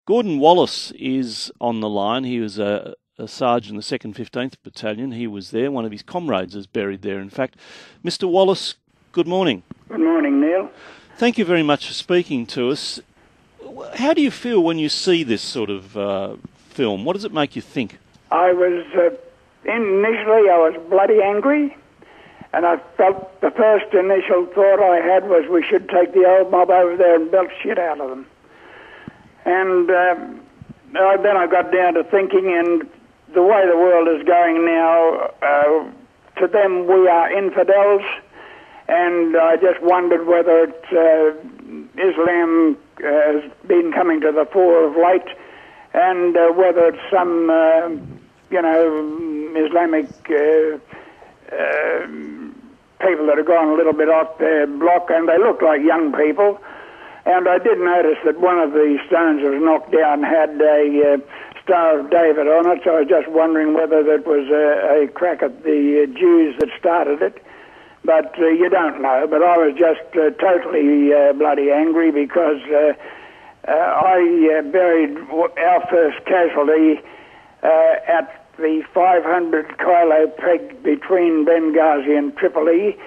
Gordon Wallace is on the line. He was a sergeant in the 2nd 15th Battalion. He was there. One of his comrades is buried there, in fact. Mr. Wallace, good morning. Good morning, Neil. Thank you very much for speaking to us. How do you feel when you see this sort of film? What does it make you think? Initially I was bloody angry, and I felt the first initial thought I had was we should take the old mob over there and belt shit out of them. And then I got down to thinking, and the way the world is going now, to them we are infidels, and I just wondered whether Islam has been coming to the fore of late, and whether it's some, Islamic people that have gone a little bit off their block, and they look like young people. And I did notice that one of the stones that was knocked down had a Star of David on it, so I was just wondering whether that was a crack at the Jews that started it. But you don't know. But I was just totally bloody angry because I buried our first casualty at the 500 kilo peg between Benghazi and Tripoli,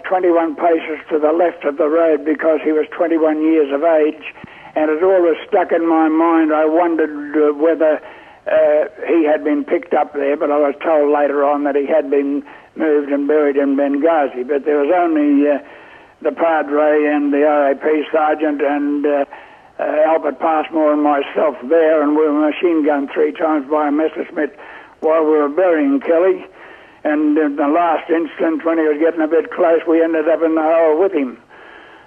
21 paces to the left of the road, because he was 21 years of age, and it always stuck in my mind. I wondered whether he had been picked up there, but I was told later on that he had been moved and buried in Benghazi. But there was only the Padre and the RAP sergeant and Albert Passmore and myself there, and we were machine gunned 3 times by a Messerschmitt while we were burying Kelly. And in the last instant, when he was getting a bit close, we ended up in the hole with him.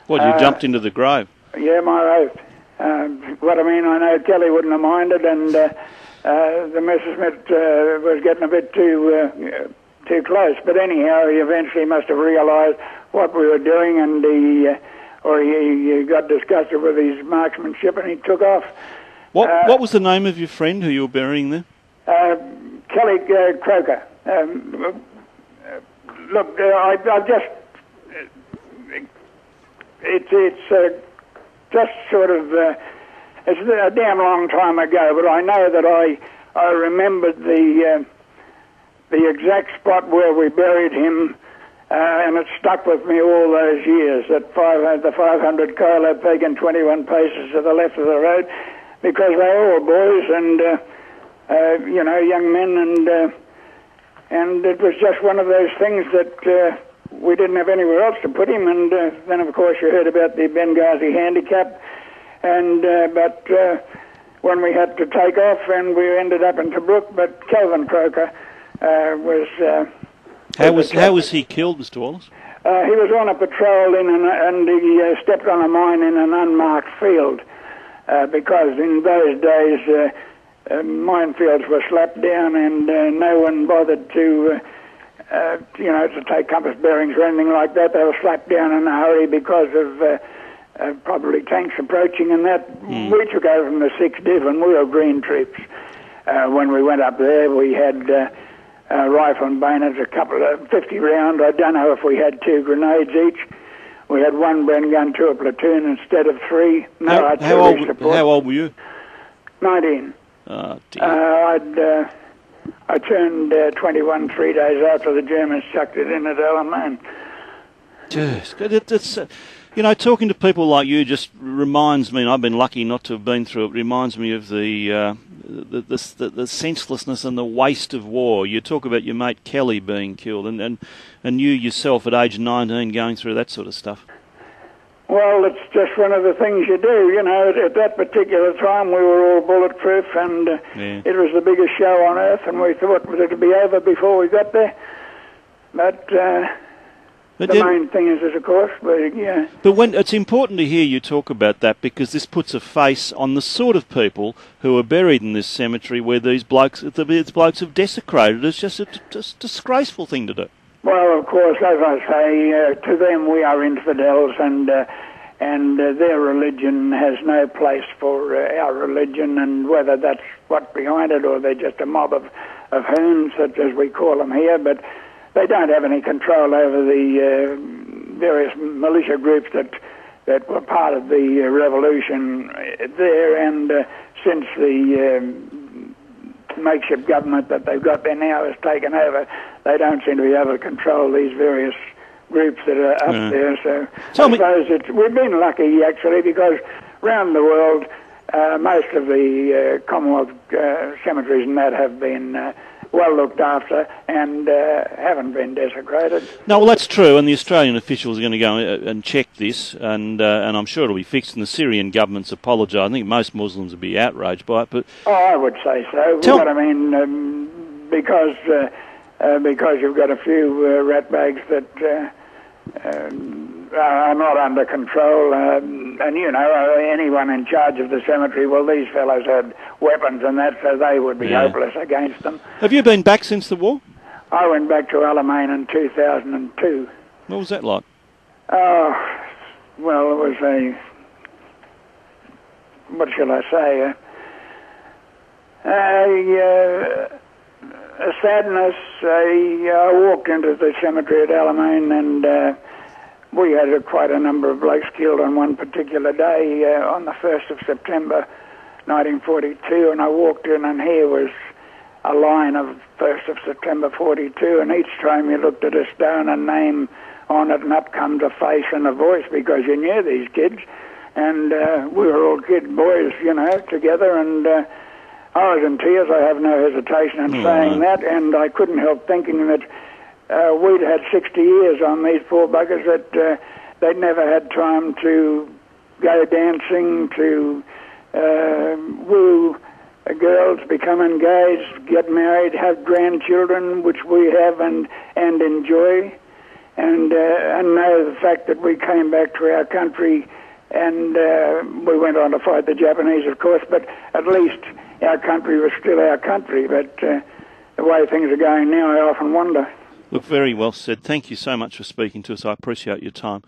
Well, you jumped into the grave? Yeah, my oath. What I mean, I know Kelly wouldn't have minded, and the Messerschmitt was getting a bit too close. But anyhow, he eventually must have realised what we were doing, and he got disgusted with his marksmanship, and he took off. What was the name of your friend who you were burying there? Kelly Croker. Look, I just... It's just sort of... it's a damn long time ago, but I know that I remembered the exact spot where we buried him, and it stuck with me all those years, the 500 kilo peg and 21 paces to the left of the road, because they were all boys and, young men, and it was just one of those things that we didn't have anywhere else to put him. And then, of course, you heard about the Benghazi handicap, and but when we had to take off, and we ended up in Tobruk, but Kelvin Croker was... How was he killed, Mr. Wallace? He was on a patrol and he stepped on a mine in an unmarked field, because in those days minefields were slapped down, and no one bothered to take compass bearings or anything like that. They were slapped down in a hurry because of probably tanks approaching and that. We took over from the 6th Div, and we were green troops. When we went up there, we had rifle and bayonets, a couple of 50 round. I don't know if we had 2 grenades each. We had 1 Bren gun to a platoon instead of 3. How old were you? 19. Oh, dear. I turned 21 3 days after the Germans chucked it in at Alamein. It's, talking to people like you just reminds me, and I've been lucky not to have been through it, reminds me of the senselessness and the waste of war. You talk about your mate Kelly being killed, and you yourself at age 19 going through that sort of stuff. Well, it's just one of the things you do. At that particular time we were all bulletproof, and it was the biggest show on earth, and we thought it would be over before we got there. But the main thing is, of course, yeah. But when it's important to hear you talk about that, because this puts a face on the sort of people who are buried in this cemetery where these blokes have desecrated. It's just a disgraceful thing to do. Well, of course, as I say, to them we are infidels, and their religion has no place for our religion, and whether that's what's behind it or they're just a mob of hoons, such as we call them here, but they don't have any control over the various militia groups that that were part of the revolution there, and since the makeshift government that they've got there now has taken over, they don't seem to be able to control these various groups that are up there. So I suppose we've been lucky, actually, because around the world, most of the Commonwealth cemeteries and that have been well looked after and haven't been desecrated. No, well, that's true, and the Australian officials are going to go and check this, and I'm sure it'll be fixed, and the Syrian government's apologised. I think most Muslims would be outraged by it, but... Oh, I would say so. But I mean, because you've got a few ratbags that are not under control, and you know, anyone in charge of the cemetery, well, these fellows had weapons and that, so they would be hopeless against them. Have you been back since the war? I went back to Alamein in 2002. What was that like? Oh, well, it was what shall I say, a sadness. I walked into the cemetery at Alamein, and we had quite a number of blokes killed on one particular day, on the 1st of September 1942, and I walked in, and here was a line of 1st of September 42, and each time you looked at a stone, a name on it, and up comes a face and a voice, because you knew these kids, and we were all kid boys, you know, together, and I was in tears. I have no hesitation in saying that, and I couldn't help thinking that we'd had 60 years on these poor buggers, that they'd never had time to go dancing, to woo girls, become engaged, get married, have grandchildren, which we have and enjoy, and know the fact that we came back to our country, and we went on to fight the Japanese, of course, but at least our country was still our country. But the way things are going now, I often wonder. Look, very well said. Thank you so much for speaking to us. I appreciate your time.